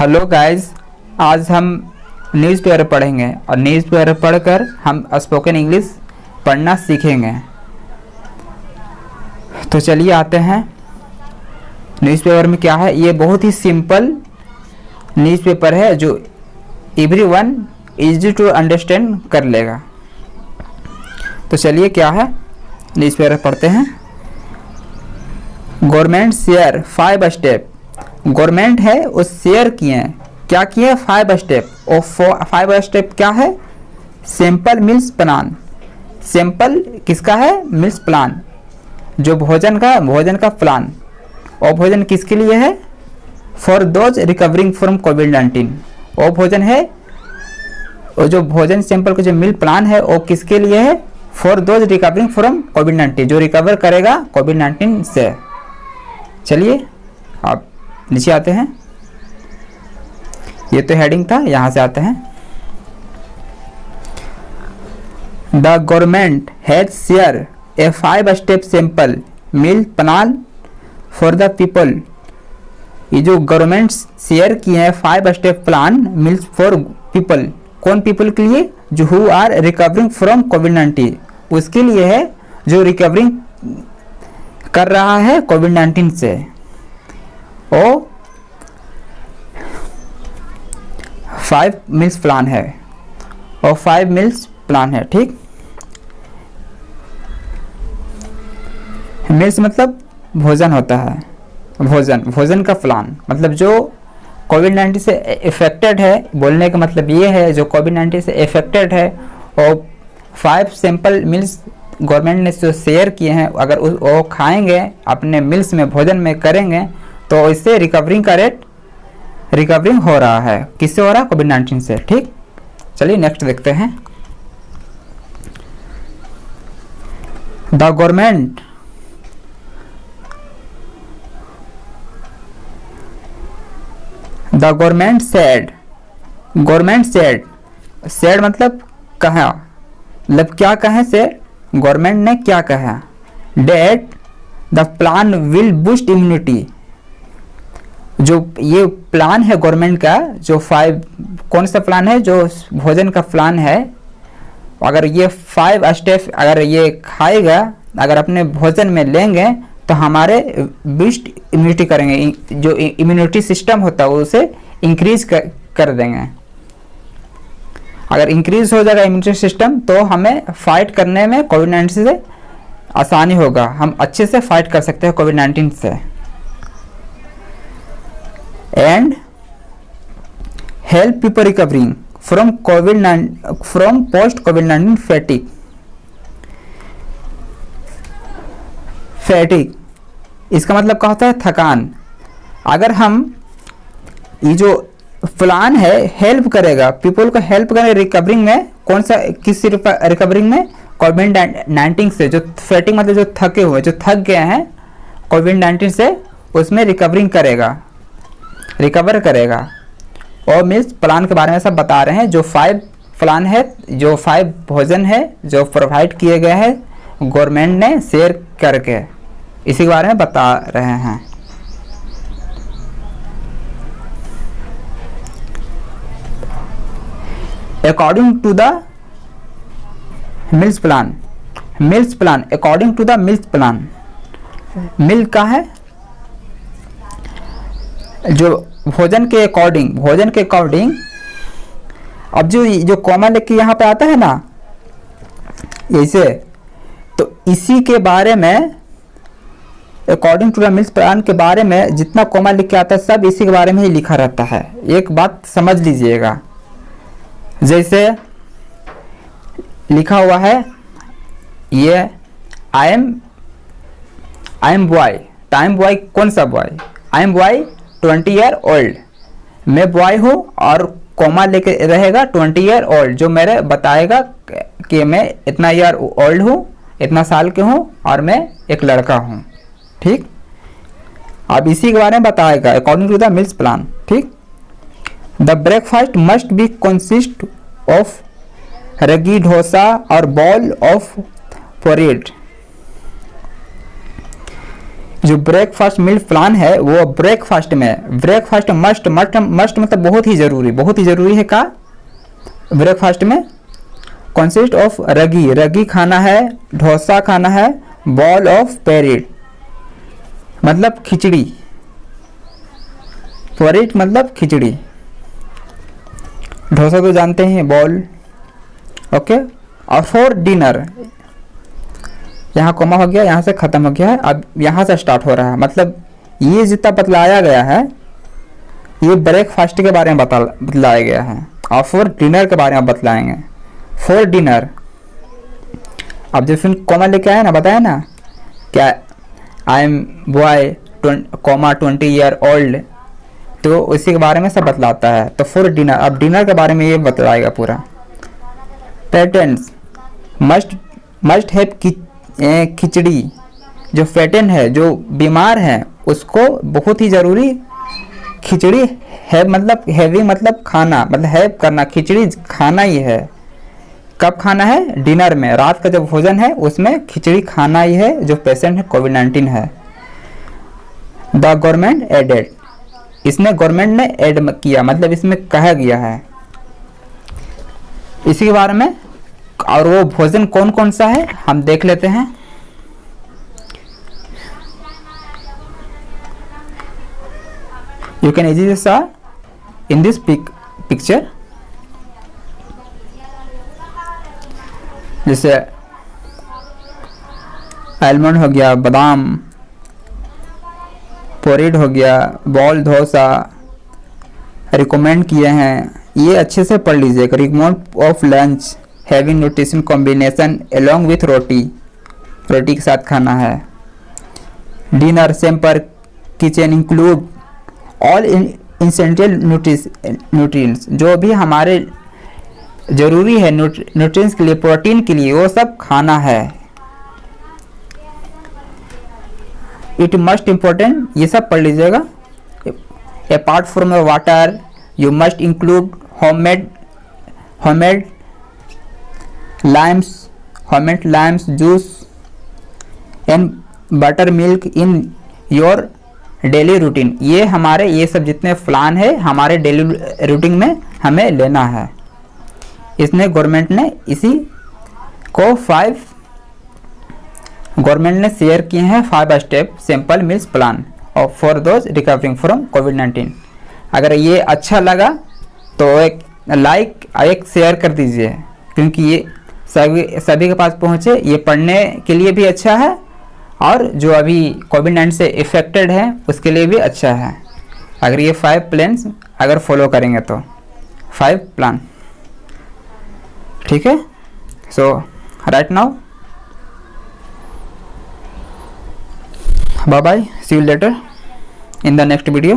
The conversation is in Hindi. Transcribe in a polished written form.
हेलो गाइस, आज हम न्यूज़पेपर पढ़ेंगे और न्यूज़पेपर पढ़कर हम स्पोकन इंग्लिश पढ़ना सीखेंगे। तो चलिए आते हैं न्यूज़पेपर में क्या है। ये बहुत ही सिंपल न्यूज़पेपर है जो एवरीवन इजी टू अंडरस्टैंड कर लेगा। तो चलिए क्या है न्यूज़पेपर पढ़ते हैं। Government share 5 step. गवर्नमेंट है वो शेयर किए हैं, क्या किए 5 स्टेप। और 5 स्टेप क्या है? Simple meals plan. सिंपल किसका है? मील्स प्लान, जो भोजन का प्लान। और भोजन किसके लिए है? फॉर दोज रिकवरिंग फ्रॉम कोविड-19। वो भोजन है, वो जो भोजन सिंपल का जो मील प्लान है वो किसके लिए है? फॉर दोज रिकवरिंग फ्रॉम कोविड-19, जो रिकवर करेगा कोविड-19 से। चलिए आप नीचे आते हैं। ये तो हेडिंग था, यहां से आते हैं। The government has share a 5 step simple meal plan for the people. ये जो गवर्नमेंट शेयर किए हैं 5 step plan meals for people. कौन पीपल के लिए? जो हु आर रिकवरिंग फ्रॉम कोविड-19, उसके लिए है जो रिकवरिंग कर रहा है कोविड-19 से। ओ 5 मील्स प्लान है, और 5 मील्स प्लान है। ठीक, मील्स मतलब भोजन होता है। भोजन का प्लान मतलब जो कोविड-19 से इफेक्टेड है। बोलने का मतलब ये है जो कोविड-19 से इफेक्टेड है, और 5 सिंपल मील्स गवर्नमेंट ने जो शेयर किए हैं, अगर वो खाएंगे अपने मील्स में भोजन में करेंगे तो इससे रिकवरिंग का रेट रिकवरिंग हो रहा है। किससे हो रहा है? कोविड-19 से। ठीक, चलिए नेक्स्ट देखते हैं। द गवर्नमेंट सेड मतलब कहा, मतलब क्या कहे से गवर्नमेंट ने क्या कहा? That the plan will boost immunity. जो ये प्लान है गवर्नमेंट का, जो 5 कौन सा प्लान है? जो भोजन का प्लान है। अगर ये 5 स्टेप अगर ये खाएगा, अगर अपने भोजन में लेंगे तो हमारे बूस्ट इम्यूनिटी करेंगे। जो इम्यूनिटी सिस्टम होता है उसे इंक्रीज कर देंगे। अगर इंक्रीज हो जाएगा इम्यूनिटी सिस्टम तो हमें फाइट करने में कोविड-19 से आसानी होगा। हम अच्छे से फाइट कर सकते हैं कोविड-19 से। And help people recovering from post कोविड-19 फैटिक। इसका मतलब क्या होता है? थकान। अगर हम ये जो प्लान है हेल्प करेगा, पीपल को हेल्प करेगा रिकवरिंग में। कौन सा? किस रिकवरिंग में? कोविड-19 से। जो फैटिक मतलब जो थके हुए, जो थक गए हैं कोविड-19 से, उसमें रिकवर करेगा। और मील्स प्लान के बारे में सब बता रहे हैं। जो 5 प्लान है, जो 5 भोजन है जो प्रोवाइड किए गए हैं गवर्नमेंट ने शेयर करके, इसी के बारे में बता रहे हैं। According to the meals plan according to the meals plan. मिल का है जो भोजन के अकॉर्डिंग। अब जो कॉमा लेके यहाँ पे आता है ना ऐसे, तो इसी के बारे में according to the meals plan के बारे में जितना कॉमा लिख के आता है सब इसी के बारे में ही लिखा रहता है। एक बात समझ लीजिएगा, जैसे लिखा हुआ है ये आई एम बॉय। टाइम बॉय कौन सा boy? I am boy 20 year old. मैं बॉय हूँ और कॉमा लेके रहेगा 20 ईयर ओल्ड, जो मेरे बताएगा कि मैं इतना ईयर ओल्ड हूँ, इतना साल के हूँ और मैं एक लड़का हूँ। ठीक, अब इसी के बारे में बताएगा according to the meals plan. ठीक, the breakfast must be consist of ragi dosa और बॉल ऑफ पोरेड। जो ब्रेकफास्ट मील प्लान है वो ब्रेकफास्ट मस्ट मतलब बहुत ही ज़रूरी है का ब्रेकफास्ट में कंसिस्ट ऑफ रगी खाना है, डोसा खाना है, बॉल ऑफ पेरिड मतलब खिचड़ी, पेरिड मतलब खिचड़ी, डोसा तो जानते हैं बॉल, ओके। और फॉर डिनर, यहाँ कोमा हो गया, यहाँ से ख़त्म हो गया है, अब यहाँ से स्टार्ट हो रहा है, मतलब ये जितना बतलाया गया है ये ब्रेकफास्ट के बारे में बतलाया गया है, और फॉर डिनर के बारे में बतलाएंगे। फॉर डिनर, अब जो फिर कोमा लेके आया ना, बताया ना क्या, I am boy comma 20 year old, तो उसी के बारे में सब बतलाता है। तो फॉर डिनर, अब डिनर के बारे में ये बतलाएगा पूरा। पेटेंट्स मस्ट हैव खिचड़ी, जो फेटेंट है, जो बीमार है, उसको बहुत ही ज़रूरी खिचड़ी है, मतलब हैवी मतलब खाना, मतलब हैव करना, खिचड़ी खाना ही है। कब खाना है? डिनर में, रात का जो भोजन है उसमें खिचड़ी खाना ही है जो पेशेंट है कोविड-19 है। द गवर्नमेंट एडेड, इसने गवर्नमेंट ने ऐड किया, मतलब इसमें कहा गया है इसी के बारे में। और वो भोजन कौन कौन सा है हम देख लेते हैं। You can easily C in this picture, जैसे आलमंड हो गया, बादाम, पोरिड हो गया, बॉल डोसा रिकमेंड किए हैं, ये अच्छे से पढ़ लीजिएगा। Recommend of lunch having nutrition combination along with roti के साथ खाना है। Dinner simple kitchen include all essential nutrients, जो भी हमारे जरूरी है न्यूट्रिएंट्स के लिए, प्रोटीन के लिए, वो सब खाना है। इट मस्ट इम्पोर्टेंट, ये सब पढ़ लीजिएगा। Apart from the water you must include homemade Lyme's juice and butter milk in your daily routine. ये सब जितने प्लान है हमारे डेली रूटीन में हमें लेना है। इसने गवर्नमेंट ने इसी को 5 गवर्नमेंट ने शेयर किए हैं 5 स्टेप सिंपल मील्स प्लान और फॉर दोज रिकवरिंग फ्रॉम कोविड-19। अगर ये अच्छा लगा तो एक लाइक, एक शेयर कर दीजिए, क्योंकि ये सभी के पास पहुँचे। ये पढ़ने के लिए भी अच्छा है और जो अभी कोविड-19 से इफेक्टेड है उसके लिए भी अच्छा है, अगर ये 5 प्लान्स अगर फॉलो करेंगे तो 5 प्लान, ठीक है। So right now bye bye, see you later in the next video.